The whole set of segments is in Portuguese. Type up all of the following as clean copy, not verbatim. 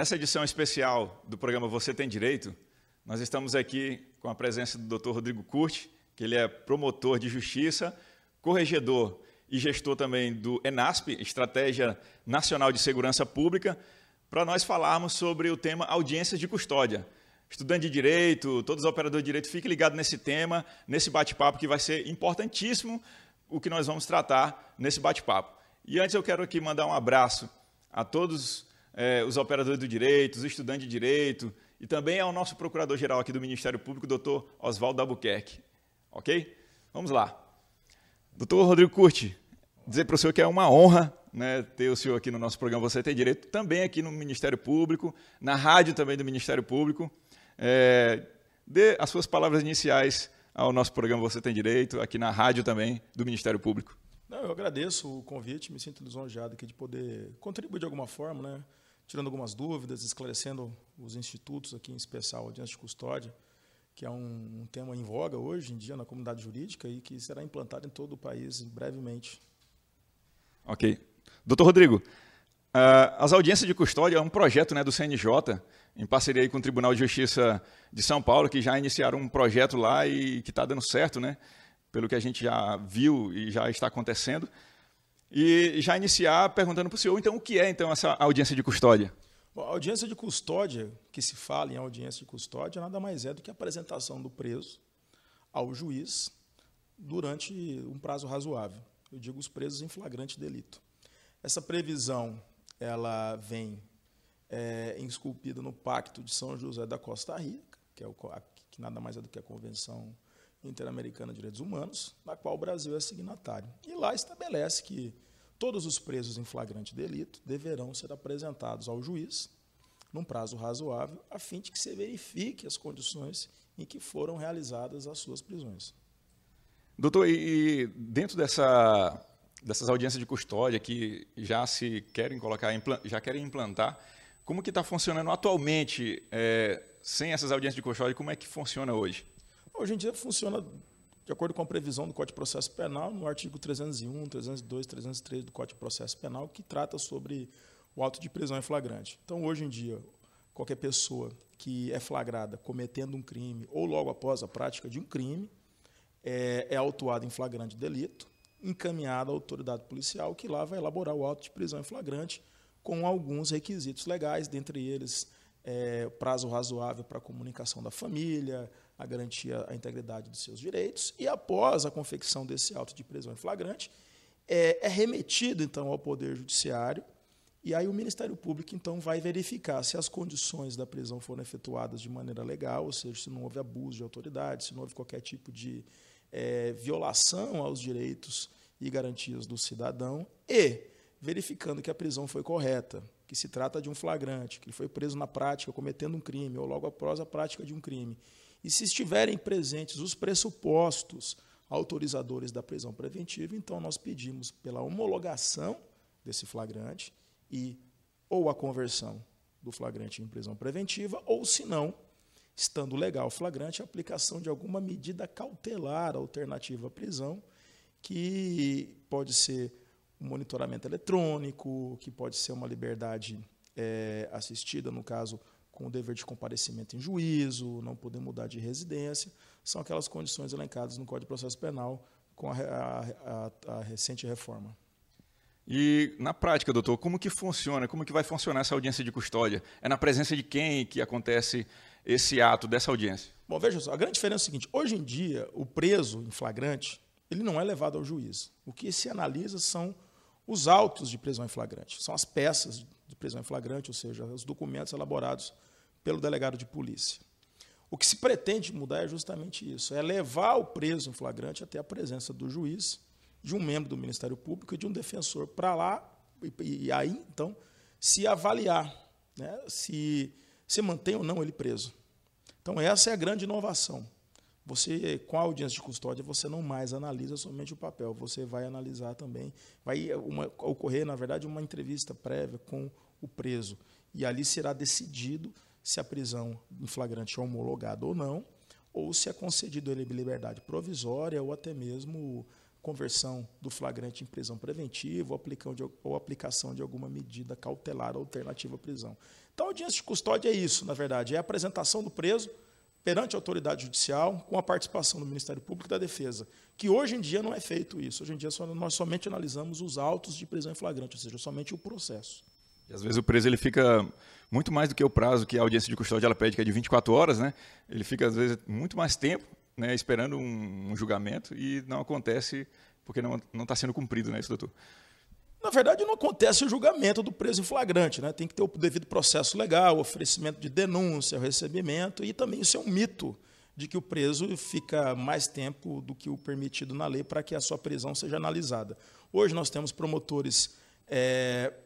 Nessa edição especial do programa Você Tem Direito, nós estamos aqui com a presença do Dr. Rodrigo Curti, que ele é promotor de justiça, corregedor e gestor também do ENASP, Estratégia Nacional de Segurança Pública, para nós falarmos sobre o tema audiências de custódia. Estudante de direito, todos os operadores de direito, fiquem ligados nesse tema, nesse bate-papo que vai ser importantíssimo o que nós vamos tratar nesse bate-papo. E antes eu quero aqui mandar um abraço a todos os operadores do direito, os estudantes de direito, e também ao nosso procurador-geral aqui do Ministério Público, doutor Oswaldo Albuquerque. Ok? Vamos lá. Doutor Rodrigo Curti, dizer para o senhor que é uma honra, né, ter o senhor aqui no nosso programa Você Tem Direito, também aqui no Ministério Público, na rádio também do Ministério Público. Dê as suas palavras iniciais ao nosso programa Você Tem Direito, aqui na rádio também do Ministério Público. Não, eu agradeço o convite, me sinto lisonjeado aqui de poder contribuir de alguma forma, né, tirando algumas dúvidas, esclarecendo os institutos aqui, em especial a audiência de custódia, que é um tema em voga hoje em dia na comunidade jurídica e que será implantado em todo o país brevemente. Ok. Doutor Rodrigo, as audiências de custódia é um projeto, né, do CNJ, em parceria aí com o Tribunal de Justiça de São Paulo, que já iniciaram um projeto lá e que está dando certo, né, pelo que a gente já viu e já está acontecendo. E já iniciar perguntando para o senhor, então, o que é então, essa audiência de custódia? Bom, a audiência de custódia, que se fala em audiência de custódia, nada mais é do que a apresentação do preso ao juiz durante um prazo razoável. Eu digo os presos em flagrante delito. Essa previsão ela vem esculpida no Pacto de São José da Costa Rica, que nada mais é do que a Convenção Interamericana de Direitos Humanos, na qual o Brasil é signatário. E lá estabelece que todos os presos em flagrante delito deverão ser apresentados ao juiz num prazo razoável, a fim de que se verifique as condições em que foram realizadas as suas prisões. Doutor, e dentro dessas audiências de custódia que já se querem colocar, já querem implantar, como que está funcionando atualmente, sem essas audiências de custódia, como é que funciona hoje? Hoje em dia funciona de acordo com a previsão do Código de Processo Penal, no artigo 301, 302, 303 do Código de Processo Penal, que trata sobre o auto de prisão em flagrante. Então, hoje em dia, qualquer pessoa que é flagrada cometendo um crime ou logo após a prática de um crime é autuada em flagrante delito, encaminhada à autoridade policial, que lá vai elaborar o auto de prisão em flagrante com alguns requisitos legais, dentre eles prazo razoável para a comunicação da família, a garantia à integridade dos seus direitos, e após a confecção desse auto de prisão em flagrante, é remetido, então, ao Poder Judiciário, e aí o Ministério Público, então, vai verificar se as condições da prisão foram efetuadas de maneira legal, ou seja, se não houve abuso de autoridade, se não houve qualquer tipo de violação aos direitos e garantias do cidadão, e verificando que a prisão foi correta, que se trata de um flagrante, que ele foi preso na prática cometendo um crime, ou logo após a prática de um crime, e se estiverem presentes os pressupostos autorizadores da prisão preventiva, então nós pedimos pela homologação desse flagrante e ou a conversão do flagrante em prisão preventiva, ou, se não, estando legal o flagrante, a aplicação de alguma medida cautelar alternativa à prisão, que pode ser um monitoramento eletrônico, que pode ser uma liberdade assistida, no caso, com o dever de comparecimento em juízo, não poder mudar de residência, são aquelas condições elencadas no Código de Processo Penal com a recente reforma. E, na prática, doutor, como que funciona, como que vai funcionar essa audiência de custódia? É na presença de quem que acontece esse ato dessa audiência? Bom, veja só, a grande diferença é o seguinte, hoje em dia, o preso em flagrante, ele não é levado ao juiz. O que se analisa são os autos de prisão em flagrante, são as peças de prisão em flagrante, ou seja, os documentos elaborados pelo delegado de polícia. O que se pretende mudar é justamente isso, é levar o preso em flagrante até a presença do juiz, de um membro do Ministério Público e de um defensor para lá, e aí, então, se avaliar, né, se mantém ou não ele preso. Então, essa é a grande inovação. Você, com a audiência de custódia, você não mais analisa somente o papel, você vai analisar também, vai ocorrer, na verdade, uma entrevista prévia com o preso, e ali será decidido se a prisão em flagrante é homologada ou não, ou se é concedido ele liberdade provisória ou até mesmo conversão do flagrante em prisão preventiva ou aplicação de alguma medida cautelar alternativa à prisão. Então, a audiência de custódia é isso, na verdade, é a apresentação do preso perante a autoridade judicial, com a participação do Ministério Público e da Defesa, que hoje em dia não é feito isso. Hoje em dia nós somente analisamos os autos de prisão em flagrante, ou seja, somente o processo. E às vezes o preso ele fica muito mais do que o prazo que a audiência de custódia ela pede, que é de 24 horas, né? Ele fica, às vezes, muito mais tempo, né, esperando um julgamento e não acontece porque não está sendo cumprido, né, isso, doutor? Na verdade, não acontece o julgamento do preso em flagrante, né? Tem que ter o devido processo legal, oferecimento de denúncia, o recebimento, e também isso é um mito de que o preso fica mais tempo do que o permitido na lei para que a sua prisão seja analisada. Hoje nós temos promotores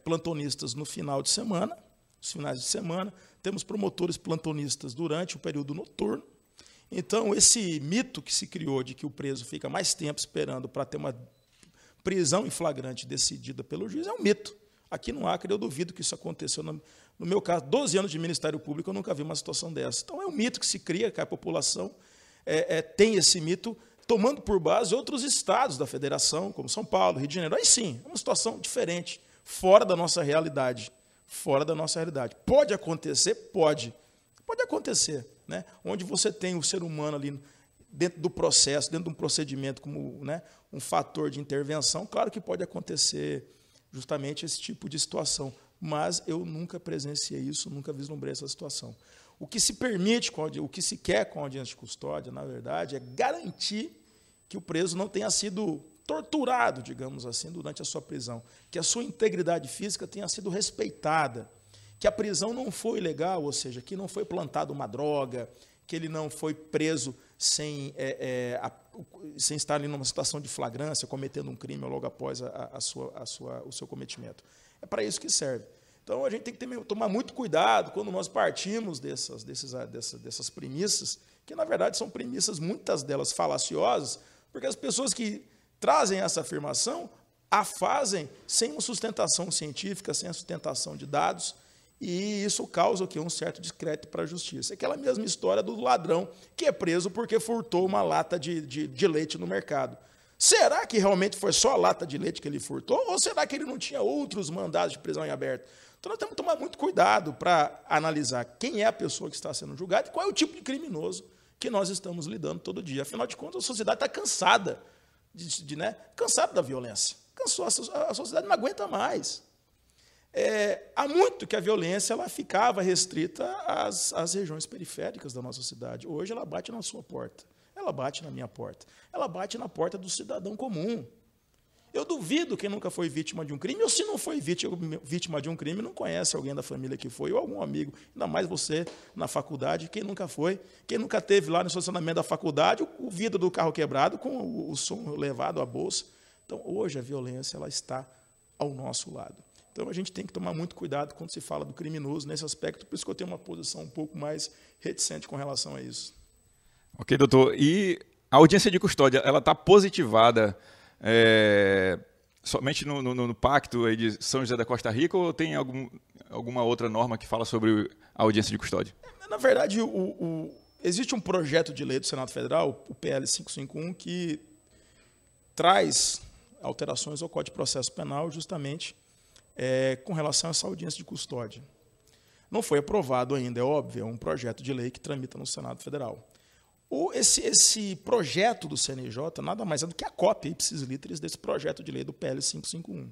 plantonistas no final de semana, nos finais de semana, temos promotores plantonistas durante o período noturno. Então, esse mito que se criou de que o preso fica mais tempo esperando para ter uma prisão em flagrante decidida pelo juiz é um mito. Aqui no Acre, eu duvido que isso aconteceu. No meu caso, 12 anos de Ministério Público, eu nunca vi uma situação dessa. Então, é um mito que se cria, que a população tem esse mito, tomando por base outros estados da federação, como São Paulo, Rio de Janeiro. Aí sim, é uma situação diferente, fora da nossa realidade. Fora da nossa realidade. Pode acontecer? Pode. Pode acontecer, né? Onde você tem o ser humano ali dentro do processo, dentro de um procedimento como, né, um fator de intervenção, claro que pode acontecer justamente esse tipo de situação, mas eu nunca presenciei isso, nunca vislumbrei essa situação. O que se permite, o que se quer com a audiência de custódia, na verdade, é garantir que o preso não tenha sido torturado, digamos assim, durante a sua prisão, que a sua integridade física tenha sido respeitada, que a prisão não foi ilegal, ou seja, que não foi plantada uma droga, que ele não foi preso sem estar ali numa situação de flagrância, cometendo um crime logo após o seu cometimento. É para isso que serve. Então, a gente tem que tomar muito cuidado quando nós partimos dessas premissas, que, na verdade, são premissas, muitas delas falaciosas, porque as pessoas que trazem essa afirmação a fazem sem uma sustentação científica, sem a sustentação de dados, e isso causa um certo descrédito para a justiça. Aquela mesma história do ladrão que é preso porque furtou uma lata de leite no mercado. Será que realmente foi só a lata de leite que ele furtou? Ou será que ele não tinha outros mandados de prisão em aberto? Então, nós temos que tomar muito cuidado para analisar quem é a pessoa que está sendo julgada e qual é o tipo de criminoso que nós estamos lidando todo dia. Afinal de contas, a sociedade está cansada, cansada da violência. Cansou, a sociedade não aguenta mais. Há muito que a violência ela ficava restrita às regiões periféricas da nossa cidade. Hoje ela bate na sua porta, ela bate na minha porta, ela bate na porta do cidadão comum. Eu duvido quem nunca foi vítima de um crime, ou se não foi vítima de um crime, não conhece alguém da família que foi, ou algum amigo, ainda mais você na faculdade, quem nunca foi, quem nunca teve lá no estacionamento da faculdade o vidro do carro quebrado com o som levado à bolsa. Então, hoje a violência ela está ao nosso lado. Então, a gente tem que tomar muito cuidado quando se fala do criminoso nesse aspecto, por isso que eu tenho uma posição um pouco mais reticente com relação a isso. Ok, doutor. E a audiência de custódia, ela está positivada somente no pacto aí de São José da Costa Rica ou tem alguma outra norma que fala sobre a audiência de custódia? Na verdade, existe um projeto de lei do Senado Federal, o PL 551, que traz alterações ao Código de Processo Penal justamente com relação a essa audiência de custódia. Não foi aprovado ainda, é óbvio, é um projeto de lei que tramita no Senado Federal. Esse projeto do CNJ nada mais é do que a cópia ipsis literis desse projeto de lei do PL 551.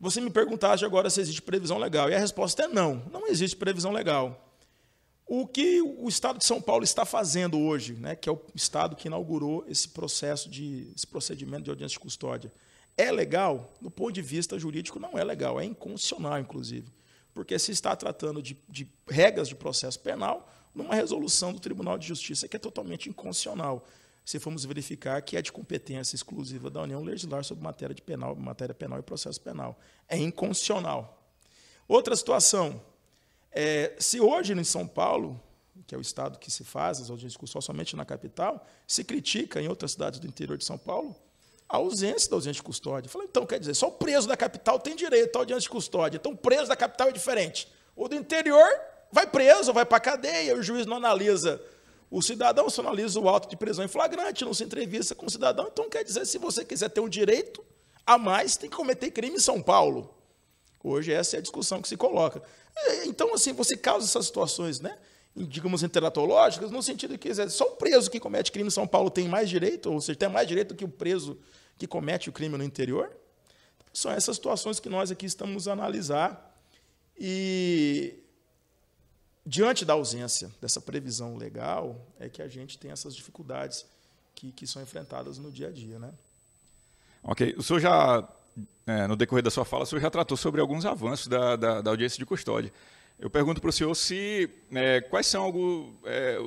Você me perguntaste agora se existe previsão legal, e a resposta é não, não existe previsão legal. O que o Estado de São Paulo está fazendo hoje, né, que é o Estado que inaugurou esse procedimento de audiência de custódia, é legal? Do ponto de vista jurídico, não é legal, é inconstitucional, inclusive, porque se está tratando de regras de processo penal numa resolução do Tribunal de Justiça que é totalmente inconstitucional, se formos verificar que é de competência exclusiva da União legislar sobre matéria penal e processo penal. É inconstitucional. Outra situação, se hoje em São Paulo, que é o estado que se faz as audiências de custódia somente na capital, se critica em outras cidades do interior de São Paulo a ausência da audiência de custódia. Falei, então, quer dizer, só o preso da capital tem direito à audiência de custódia. Então, o preso da capital é diferente. O do interior vai preso, vai para a cadeia, o juiz não analisa O cidadão só analisa o auto de prisão em flagrante, não se entrevista com o cidadão. Então, quer dizer, se você quiser ter um direito a mais, tem que cometer crime em São Paulo. Hoje, essa é a discussão que se coloca. Então, assim, você causa essas situações, né, digamos, interatológicas, no sentido que só o preso que comete crime em São Paulo tem mais direito, ou seja, tem mais direito do que o preso que comete o crime no interior. São essas situações que nós aqui estamos a analisar. E, diante da ausência dessa previsão legal, é que a gente tem essas dificuldades que são enfrentadas no dia a dia, né? Ok. O senhor já, no decorrer da sua fala, o senhor já tratou sobre alguns avanços da audiência de custódia. Eu pergunto para o senhor quais são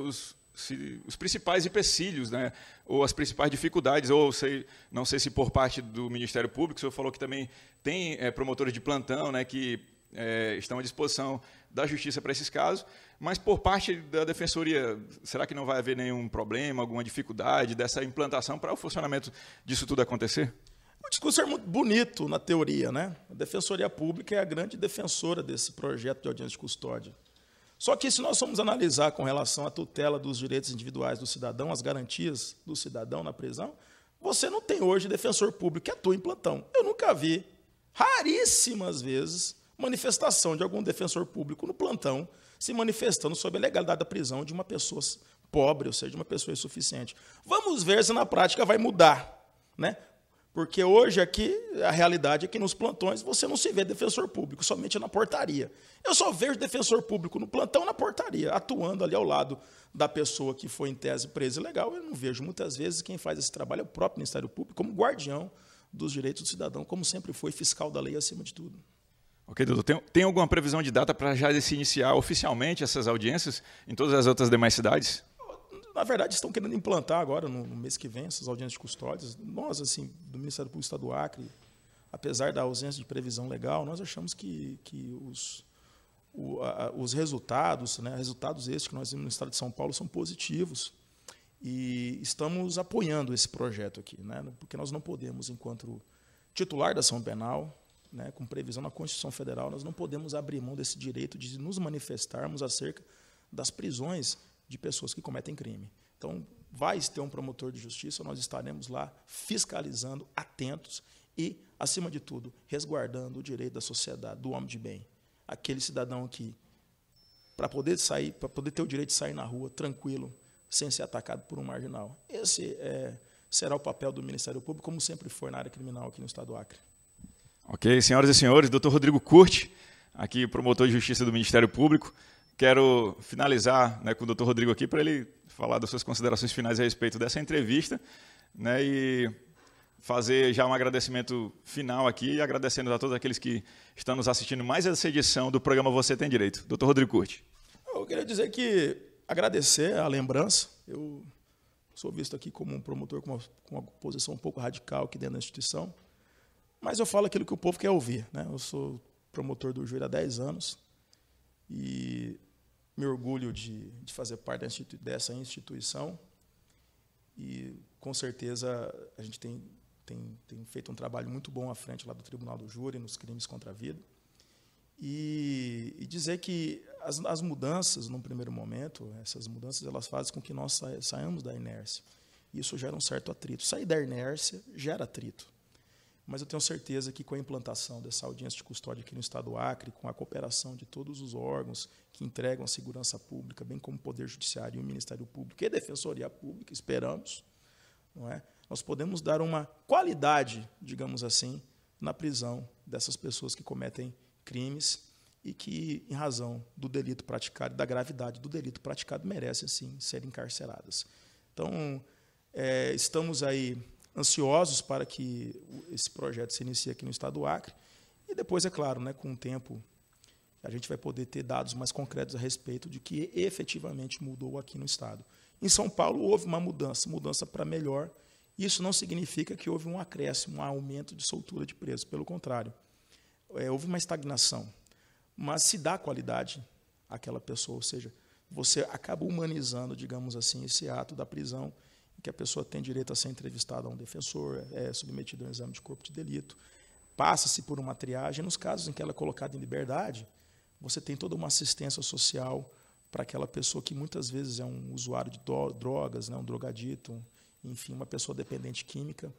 os principais empecilhos, né, ou as principais dificuldades, ou não sei se por parte do Ministério Público, o senhor falou que também tem promotores de plantão, né, que estão à disposição da Justiça para esses casos, mas por parte da Defensoria, será que não vai haver nenhum problema, alguma dificuldade dessa implantação para o funcionamento disso tudo acontecer? O discurso é muito bonito na teoria, né? A Defensoria Pública é a grande defensora desse projeto de audiência de custódia. Só que, se nós formos analisar com relação à tutela dos direitos individuais do cidadão, as garantias do cidadão na prisão, você não tem hoje defensor público que atua em plantão. Eu nunca vi, raríssimas vezes, manifestação de algum defensor público no plantão se manifestando sobre a legalidade da prisão de uma pessoa pobre, ou seja, de uma pessoa insuficiente. Vamos ver se na prática vai mudar, né? Porque hoje aqui, a realidade é que nos plantões você não se vê defensor público, somente na portaria. Eu só vejo defensor público no plantão na portaria, atuando ali ao lado da pessoa que foi em tese presa ilegal. Eu não vejo muitas vezes quem faz esse trabalho é o próprio Ministério Público, como guardião dos direitos do cidadão, como sempre foi fiscal da lei acima de tudo. Ok, doutor. Tem alguma previsão de data para já se iniciar oficialmente essas audiências em todas as outras demais cidades? Na verdade, estão querendo implantar agora, no mês que vem, essas audiências de custódias. Nós, assim, do Ministério Público do Estado do Acre, apesar da ausência de previsão legal, nós achamos que os resultados, né, resultados esses que nós temos no Estado de São Paulo são positivos. E estamos apoiando esse projeto aqui, né, porque nós não podemos, enquanto titular da ação penal, né, com previsão na Constituição Federal, nós não podemos abrir mão desse direito de nos manifestarmos acerca das prisões de pessoas que cometem crime. Então, vai ter um promotor de justiça, nós estaremos lá fiscalizando, atentos e, acima de tudo, resguardando o direito da sociedade, do homem de bem. Aquele cidadão que, para poder ter o direito de sair na rua tranquilo, sem ser atacado por um marginal. Esse será o papel do Ministério Público, como sempre foi na área criminal aqui no Estado do Acre. Ok, senhoras e senhores, doutor Rodrigo Curti, aqui promotor de justiça do Ministério Público. Quero finalizar, né, com o doutor Rodrigo aqui para ele falar das suas considerações finais a respeito dessa entrevista, né, e fazer já um agradecimento final aqui, agradecendo a todos aqueles que estão nos assistindo mais essa edição do programa Você Tem Direito. Doutor Rodrigo Curti. Eu queria dizer que agradecer a lembrança. Eu sou visto aqui como um promotor com uma posição um pouco radical aqui dentro da instituição, mas eu falo aquilo que o povo quer ouvir, né? Eu sou promotor do Juízo há 10 anos e me orgulho de fazer parte dessa instituição e, com certeza, a gente tem feito um trabalho muito bom à frente lá do Tribunal do Júri, nos crimes contra a vida. E dizer que as mudanças, num primeiro momento, essas mudanças elas fazem com que nós saiamos da inércia. Isso gera um certo atrito. Sair da inércia gera atrito. Mas eu tenho certeza que com a implantação dessa audiência de custódia aqui no Estado do Acre, com a cooperação de todos os órgãos que entregam a segurança pública, bem como o Poder Judiciário e o Ministério Público e a Defensoria Pública, esperamos, não é? Nós podemos dar uma qualidade, digamos assim, na prisão dessas pessoas que cometem crimes e que, em razão do delito praticado e da gravidade do delito praticado, merecem, sim, ser encarceradas. Então, estamos aí ansiosos para que esse projeto se inicie aqui no Estado do Acre e depois, é claro, né, com o tempo, a gente vai poder ter dados mais concretos a respeito de que efetivamente mudou aqui no Estado. Em São Paulo houve uma mudança para melhor. Isso não significa que houve um acréscimo, um aumento de soltura de presos, pelo contrário. Houve uma estagnação, mas se dá qualidade àquela pessoa, ou seja, você acaba humanizando, digamos assim, esse ato da prisão, em que a pessoa tem direito a ser entrevistada a um defensor, é submetida a um exame de corpo de delito, passa-se por uma triagem. Nos casos em que ela é colocada em liberdade, você tem toda uma assistência social para aquela pessoa que muitas vezes é um usuário de drogas, né, um drogadito, enfim, uma pessoa dependente química,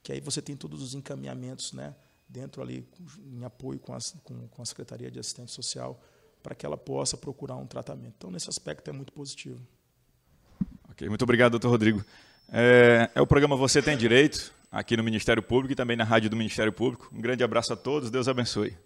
que aí você tem todos os encaminhamentos, né, dentro ali, em apoio com a Secretaria de Assistência Social, para que ela possa procurar um tratamento. Então, nesse aspecto, é muito positivo. Ok, muito obrigado, doutor Rodrigo. É o programa Você Tem Direito, aqui no Ministério Público e também na rádio do Ministério Público. Um grande abraço a todos, Deus abençoe.